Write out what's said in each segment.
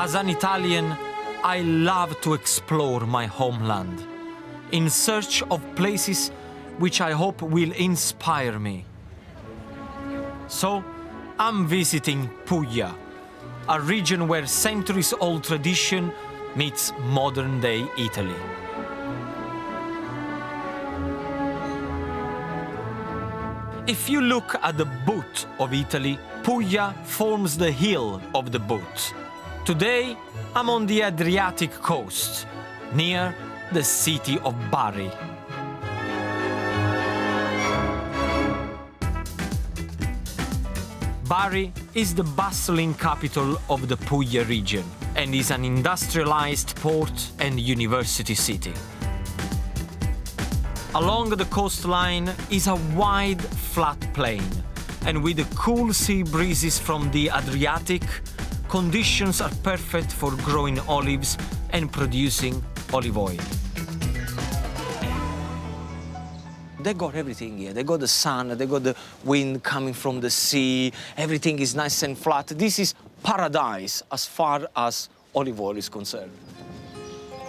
As an Italian, I love to explore my homeland in search of places which I hope will inspire me. So, I'm visiting Puglia, a region where centuries-old tradition meets modern-day Italy. If you look at the boot of Italy, Puglia forms the heel of the boot. Today, I'm on the Adriatic coast, near the city of Bari. Bari is the bustling capital of the Puglia region and is an industrialized port and university city. Along the coastline is a wide, flat plain, and with the cool sea breezes from the Adriatic, conditions are perfect for growing olives and producing olive oil. They got everything here. They got the sun, they got the wind coming from the sea, everything is nice and flat. This is paradise as far as olive oil is concerned.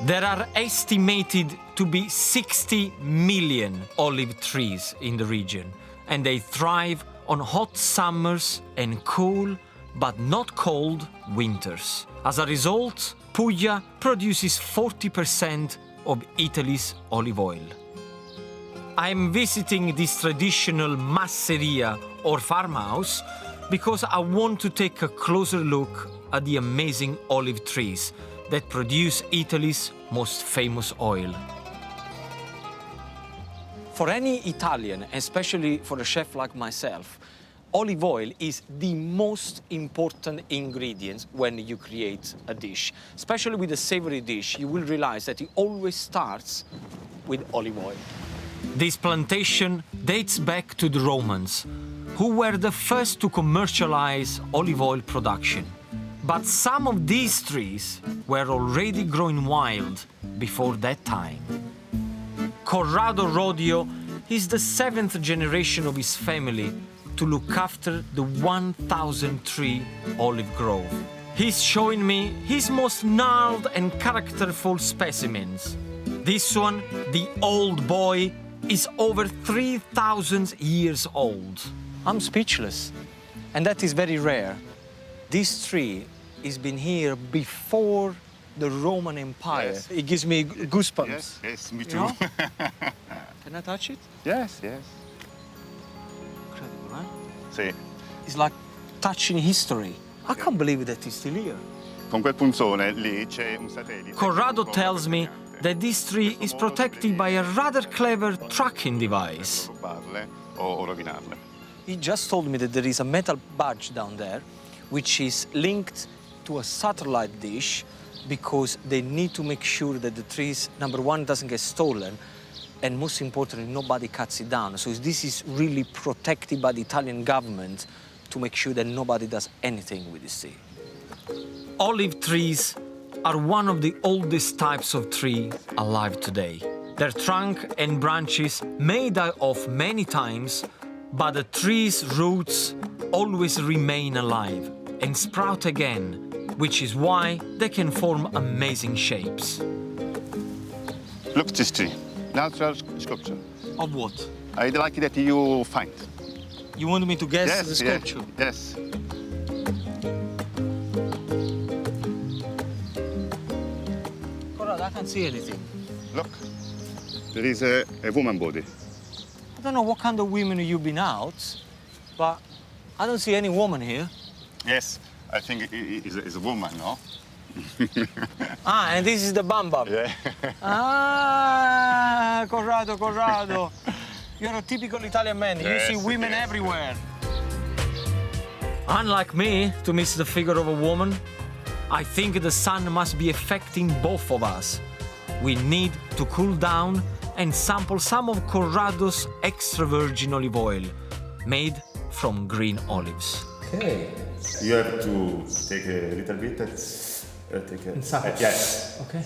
There are estimated to be 60 million olive trees in the region, and they thrive on hot summers and cool, but not cold, winters. As a result, Puglia produces 40% of Italy's olive oil. I'm visiting this traditional masseria or farmhouse because I want to take a closer look at the amazing olive trees that produce Italy's most famous oil. For any Italian, especially for a chef like myself, olive oil is the most important ingredient when you create a dish. Especially with a savory dish, you will realize that it always starts with olive oil. This plantation dates back to the Romans, who were the first to commercialize olive oil production. But some of these trees were already growing wild before that time. Corrado Rodio is the 7th generation of his family to look after the 1,000-tree olive grove. He's showing me his most gnarled and characterful specimens. This one, the old boy, is over 3,000 years old. I'm speechless, and that is very rare. This tree has been here before the Roman Empire. Yes. It gives me goosebumps. Yes, yes, me too. You know? Can I touch it? Yes, yes. Incredible, right? Sì. It's like touching history. I can't believe that it's still here. Con quel punzone lì c'è un satellite. Corrado tells me that this tree is protected by a rather clever tracking device. Rubarle o rovinarle. He just told me that there is a metal badge down there which is linked to a satellite dish because they need to make sure that the trees, number one, doesn't get stolen, and most importantly, nobody cuts it down. So this is really protected by the Italian government to make sure that nobody does anything with this tree. Olive trees are one of the oldest types of tree alive today. Their trunk and branches may die off many times, but the tree's roots always remain alive and sprout again, which is why they can form amazing shapes. Look at this tree. Natural sculpture. Of what? I'd like that you find. You want me to guess Yes, the sculpture? Yes. Corrado, I can't see anything. Look. There is a woman body. I don't know what kind of women you've been out, but I don't see any woman here. Yes. I think it is a woman, no? Ah, and this is the bam bam. Yeah. Ah, Corrado. You're a typical Italian man. Yes, You see women yes. everywhere. Unlike me, to miss the figure of a woman, I think the sun must be affecting both of us. We need to cool down and sample some of Corrado's extra virgin olive oil, made from green olives. Okay. You have to take a little bit. Take a... Inside. Yes. Okay.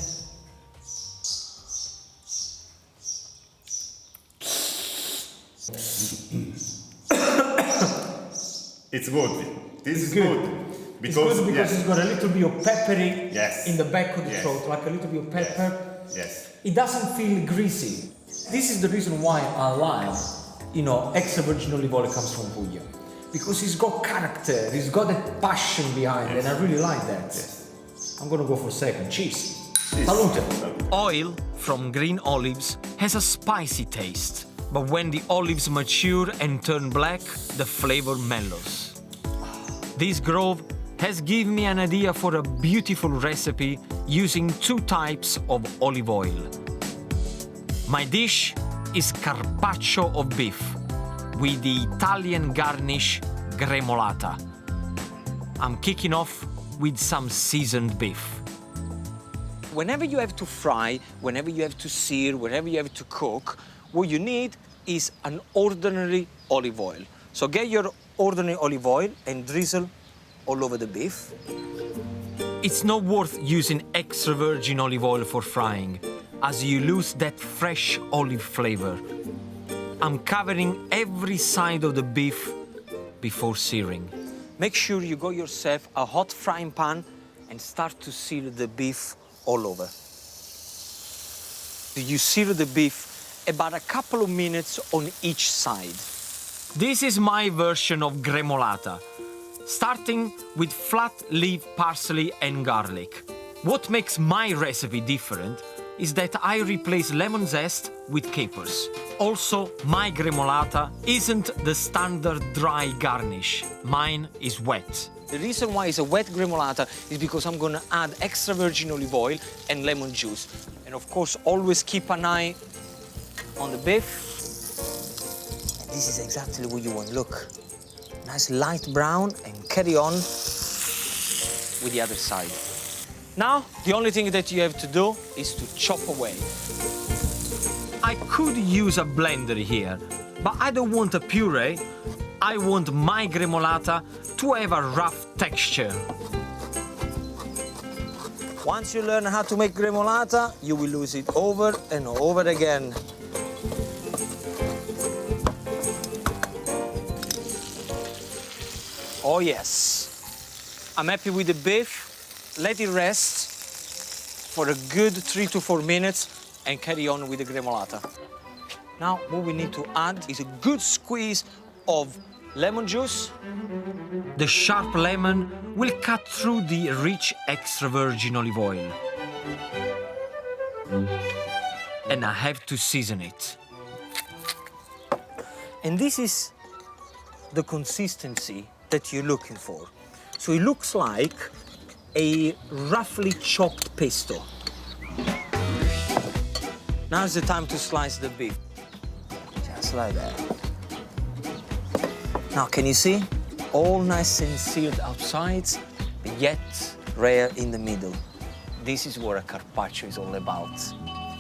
It's good. This is good. Because, it's got a little bit of peppery Yes. in the back of the Yes. throat, like a little bit of pepper. Yes. It doesn't feel greasy. This is the reason why I like, extra virgin olive oil comes from Puglia. Because it's got character, it's got that passion behind it, and I really like that. Yes. I'm gonna go for a second. Cheers. Cheers. Salute. Oil from green olives has a spicy taste, but when the olives mature and turn black, the flavor mellows. This grove has given me an idea for a beautiful recipe using 2 types of olive oil. My dish is carpaccio of beef with the Italian garnish gremolata. I'm kicking off with some seasoned beef. Whenever you have to fry, whenever you have to sear, whenever you have to cook, what you need is an ordinary olive oil. So get your ordinary olive oil and drizzle all over the beef. It's not worth using extra virgin olive oil for frying, as you lose that fresh olive flavor. I'm covering every side of the beef before searing. Make sure you got yourself a hot frying pan and start to sear the beef all over. You sear the beef about a couple of minutes on each side. This is my version of gremolata, starting with flat leaf parsley and garlic. What makes my recipe different is that I replace lemon zest with capers. Also, my gremolata isn't the standard dry garnish. Mine is wet. The reason why it's a wet gremolata is because I'm gonna add extra virgin olive oil and lemon juice. And of course, always keep an eye on the beef. And this is exactly what you want. Look, nice light brown, and carry on with the other side. Now, the only thing that you have to do is to chop away. I could use a blender here, but I don't want a puree. I want my gremolata to have a rough texture. Once you learn how to make gremolata, you will use it over and over again. Oh yes. I'm happy with the beef. Let it rest for a good 3 to 4 minutes and carry on with the gremolata. Now, what we need to add is a good squeeze of lemon juice. The sharp lemon will cut through the rich extra virgin olive oil. And I have to season it. And this is the consistency that you're looking for. So it looks like a roughly chopped pesto. Now's the time to slice the beef. Just like that. Now, can you see? All nice and seared outside, but yet rare in the middle. This is what a carpaccio is all about.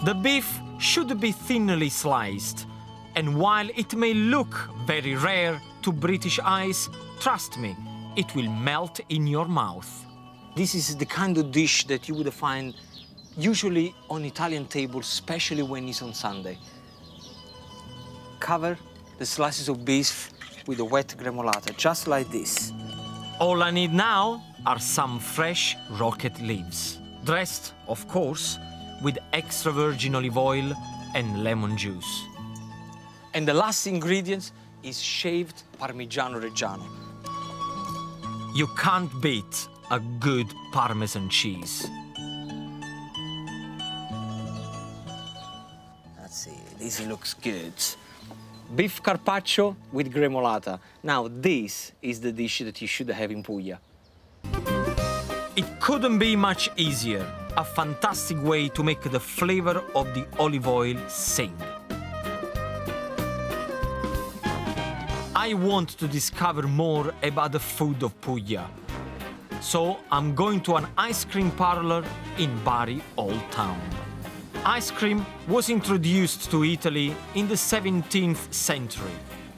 The beef should be thinly sliced, and while it may look very rare to British eyes, trust me, it will melt in your mouth. This is the kind of dish that you would find usually on Italian tables, especially when it's on Sunday. Cover the slices of beef with a wet gremolata, just like this. All I need now are some fresh rocket leaves, dressed, of course, with extra virgin olive oil and lemon juice. And the last ingredient is shaved Parmigiano Reggiano. You can't beat a good Parmesan cheese. Let's see, this looks good. Beef carpaccio with gremolata. Now, this is the dish that you should have in Puglia. It couldn't be much easier. A fantastic way to make the flavor of the olive oil sing. I want to discover more about the food of Puglia. So I'm going to an ice cream parlor in Bari Old Town. Ice cream was introduced to Italy in the 17th century.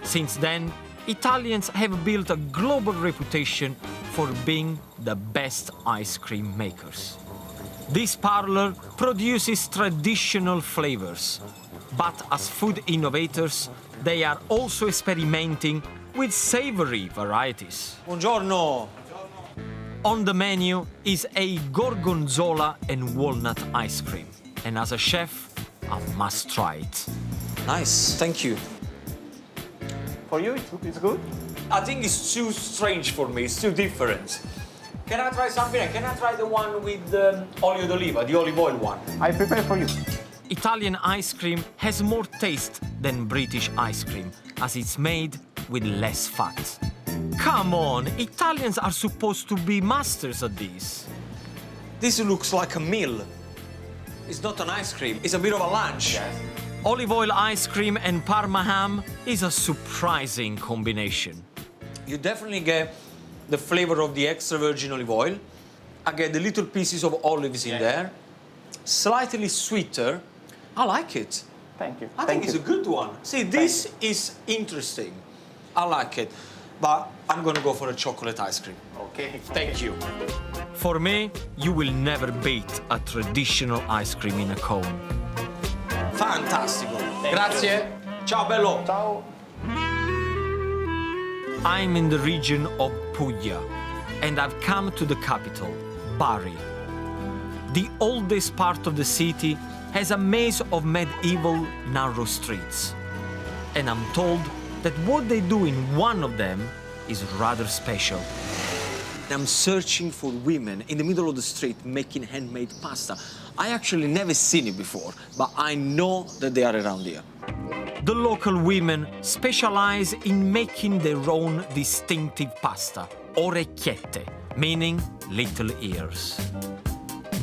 Since then, Italians have built a global reputation for being the best ice cream makers. This parlor produces traditional flavors, but as food innovators, they are also experimenting with savory varieties. Buongiorno! On the menu is a gorgonzola and walnut ice cream. And as a chef, I must try it. Nice, thank you. For you, it's good? I think it's too strange for me, it's too different. Can I try something? Can I try the one with olio d'oliva, the olive oil one? I prepare for you. Italian ice cream has more taste than British ice cream, as it's made with less fat. Come on, Italians are supposed to be masters at this. This looks like a meal. It's not an ice cream, it's a bit of a lunch. Yes. Olive oil ice cream and Parma ham is a surprising combination. You definitely get the flavor of the extra virgin olive oil. I get the little pieces of olives in there. Slightly sweeter. I like it. Thank you. I think it's a good one. See, this is interesting. I like it. But I'm gonna go for a chocolate ice cream. Okay. Thank you. For me, you will never beat a traditional ice cream in a cone. Fantastico. Grazie. Ciao, bello. Ciao. I'm in the region of Puglia, and I've come to the capital, Bari. The oldest part of the city has a maze of medieval narrow streets. And I'm told that what they do in one of them is rather special. I'm searching for women in the middle of the street making handmade pasta. I actually never seen it before, but I know that they are around here. The local women specialize in making their own distinctive pasta, orecchiette, meaning little ears.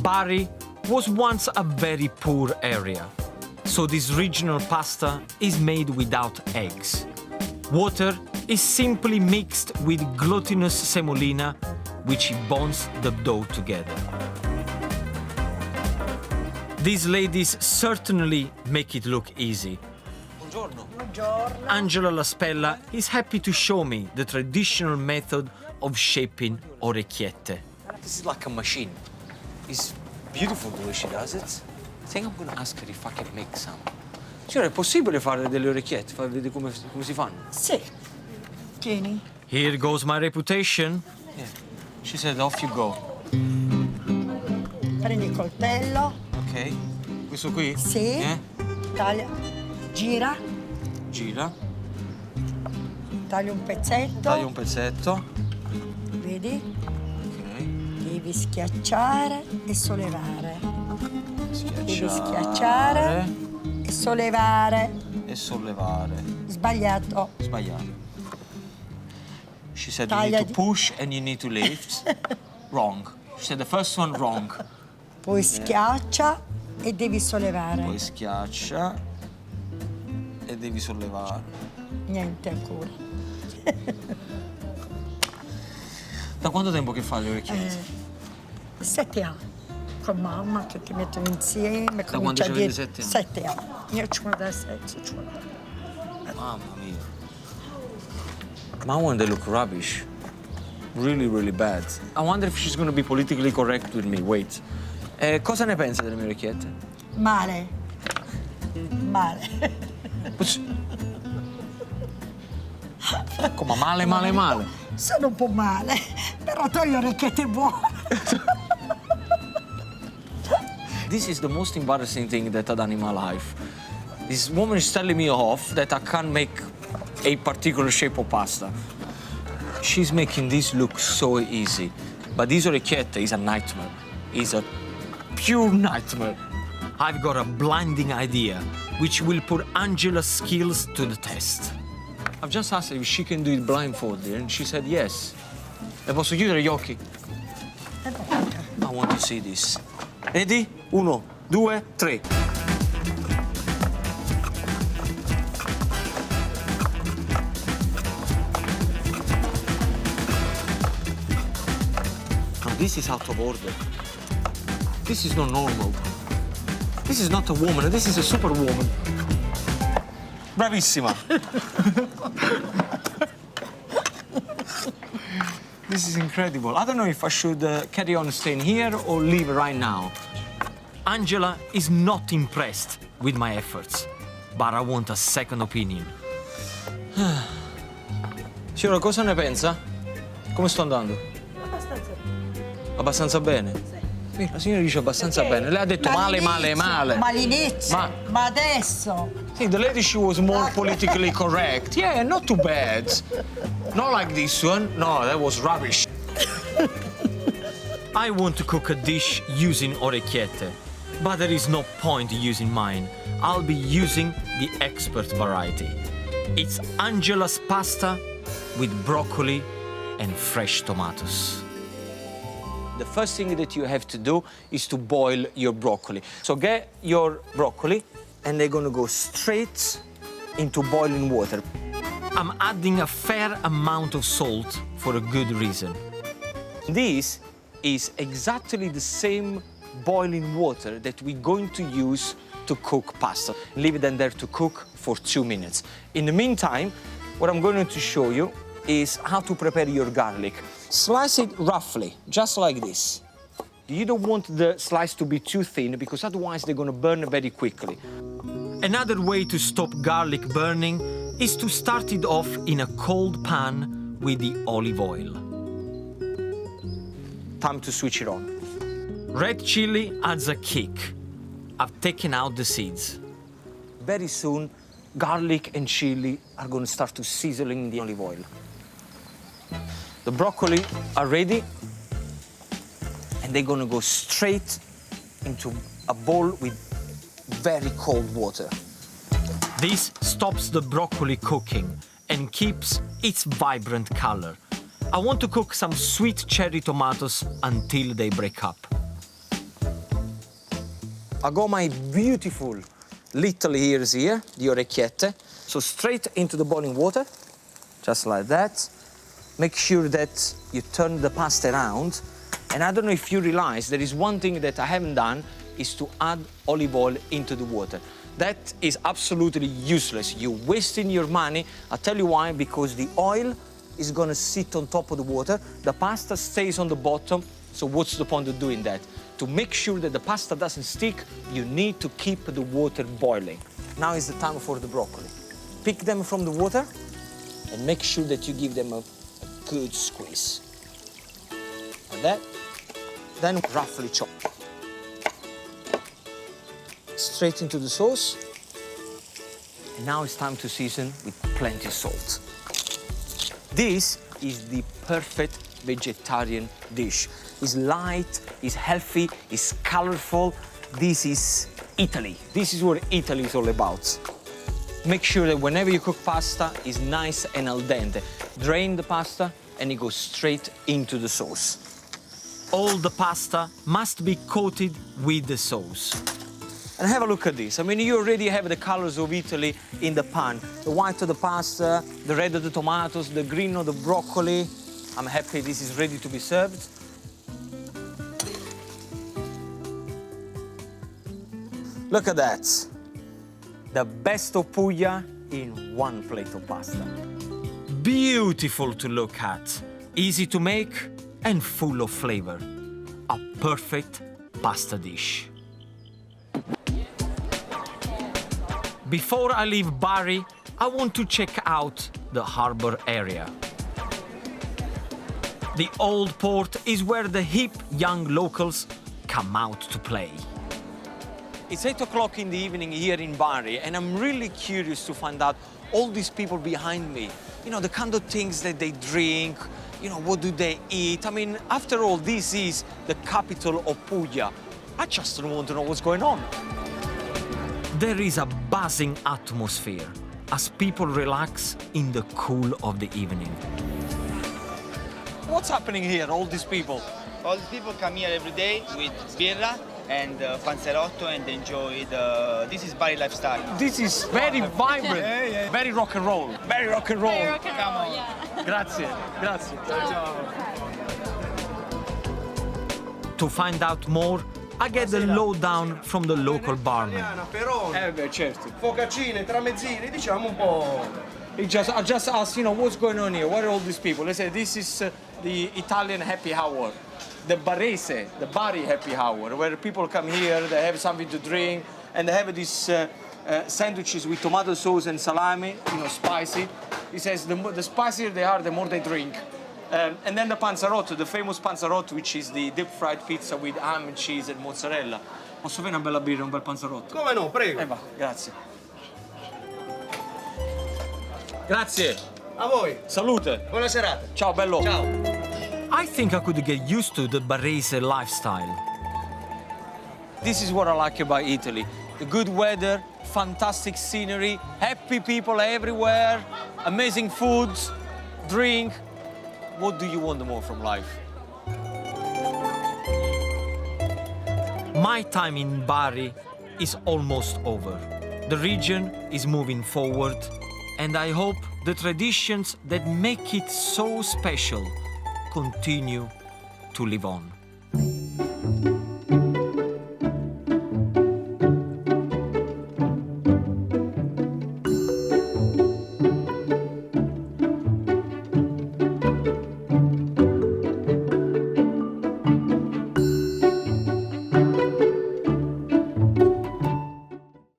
Bari was once a very poor area, so this regional pasta is made without eggs. Water is simply mixed with glutinous semolina, which bonds the dough together. These ladies certainly make it look easy. Buongiorno. Buongiorno. Angela La Spella is happy to show me the traditional method of shaping orecchiette. This is like a machine. It's beautiful the way she does it. I think I'm going to ask her if I can make some. Signora, è possibile fare delle orecchiette? Far vedere come si fanno? Sì. Tieni. Here goes my reputation. Yeah. She said, off you go. Prendi il coltello. Ok. Questo qui? Sì. Taglia. Gira. Gira. Taglia un pezzetto. Taglia un pezzetto. Vedi? Ok. Devi schiacciare e sollevare. Devi Schiacciare. schiacciare e sollevare. E sollevare. Sbagliato. Sbagliato. She said you Taglia need to push and you need to lift. Wrong. She said the first one wrong. Poi schiaccia e devi sollevare. Poi schiaccia e devi sollevare. Niente ancora. Da quanto tempo che fai le orecchiette? 7 anni. Con mamma che ti mettono insieme. Da quando c'avevi 7 anni? 7 anni. Io ho da 7, Mamma mia. My one, they look rubbish. Really, really bad. I wonder if she's going to be politically correct with me. Wait. Cosa ne pensa delle mie orecchiette? Male. Male. Come male, male, male? Sono un po' male, però tu hai le orecchiette buone. This is the most embarrassing thing that I've done in my life. This woman is telling me off that I can't make a particular shape of pasta. She's making this look so easy. But this orecchiette is a nightmare. It's a pure nightmare. I've got a blinding idea, which will put Angela's skills to the test. I've just asked her if she can do it blindfolded, and she said yes. Le posso chiudere gli occhi? I want to see this. Ready? 1, 2, 3. Now this is out of order. This is not normal. This is not a woman, this is a superwoman. Bravissima. This is incredible. I don't know if I should carry on staying here or leave right now. Angela is not impressed with my efforts, but I want a second opinion. Signora, cosa ne pensa? Come sto andando? Abbastanza. Abbastanza bene? Sì. La signora dice abbastanza bene. Lei ha detto male, male, male. Ma all'inizio, ma adesso. See, the lady, she was more politically correct. Yeah, not too bad. Not like this one. No, that was rubbish. I want to cook a dish using orecchiette, but there is no point using mine. I'll be using the expert variety. It's Angela's pasta with broccoli and fresh tomatoes. The first thing that you have to do is to boil your broccoli. So get your broccoli and they're gonna go straight into boiling water. I'm adding a fair amount of salt for a good reason. This is exactly the same boiling water that we're going to use to cook pasta. Leave it in there to cook for 2 minutes. In the meantime, what I'm going to show you is how to prepare your garlic. Slice it roughly, just like this. You don't want the slice to be too thin because otherwise they're going to burn very quickly. Another way to stop garlic burning is to start it off in a cold pan with the olive oil. Time to switch it on. Red chilli adds a kick. I've taken out the seeds. Very soon, garlic and chili are going to start to sizzle in the olive oil. The broccoli are ready, and they're going to go straight into a bowl with very cold water. This stops the broccoli cooking and keeps its vibrant color. I want to cook some sweet cherry tomatoes until they break up. I got my beautiful little ears here, the orecchiette. So straight into the boiling water, just like that. Make sure that you turn the pasta around. And I don't know if you realize, there is one thing that I haven't done, is to add olive oil into the water. That is absolutely useless. You're wasting your money. I'll tell you why, because the oil is gonna sit on top of the water. The pasta stays on the bottom, so what's the point of doing that? To make sure that the pasta doesn't stick, you need to keep the water boiling. Now is the time for the broccoli. Pick them from the water and make sure that you give them a good squeeze. Like that. Then roughly chop. Straight into the sauce. And now it's time to season with plenty of salt. This is the perfect vegetarian dish. It's light, it's healthy, it's colorful. This is Italy. This is what Italy is all about. Make sure that whenever you cook pasta, it's nice and al dente. Drain the pasta and it goes straight into the sauce. All the pasta must be coated with the sauce. And have a look at this. I mean, you already have the colors of Italy in the pan. The white of the pasta, the red of the tomatoes, the green of the broccoli. I'm happy this is ready to be served. Look at that. The best of Puglia in one plate of pasta. Beautiful to look at, easy to make and full of flavor. A perfect pasta dish. Before I leave Bari, I want to check out the harbour area. The old port is where the hip young locals come out to play. It's 8 o'clock in the evening here in Bari, and I'm really curious to find out all these people behind me. You know, the kind of things that they drink, you know, what do they eat? I mean, after all, this is the capital of Puglia. I just don't want to know what's going on. There is a buzzing atmosphere as people relax in the cool of the evening. What's happening here, all these people? All these people come here every day with birra and panzerotto and enjoy this is Bari lifestyle. This is very vibrant, very rock and roll. Very rock and roll. Very rock and Come roll, on. yeah. Grazie, grazie. To find out more, I get the lowdown from the local barman. Peroni, Beh, certo. focaccine, tramezzini, diciamo un po'. I just asked, you know, what's going on here? What are all these people? They say this is the Italian happy hour, the Barese, the Bari happy hour, where people come here, they have something to drink, and they have these sandwiches with tomato sauce and salami, you know, spicy. He says the spicier they are, the more they drink. And then the panzarotto, the famous panzarotto, which is the deep fried pizza with ham and cheese and mozzarella. Posso avere una bella birra, un bel panzarotto? Come no, prego. Va, grazie. Grazie. A voi. Salute. Buona serata. Ciao, bello. Ciao. I think I could get used to the Barese lifestyle. This is what I like about Italy. The good weather, fantastic scenery, happy people everywhere, amazing foods, drink. What do you want more from life? My time in Bari is almost over. The region is moving forward, and I hope the traditions that make it so special continue to live on.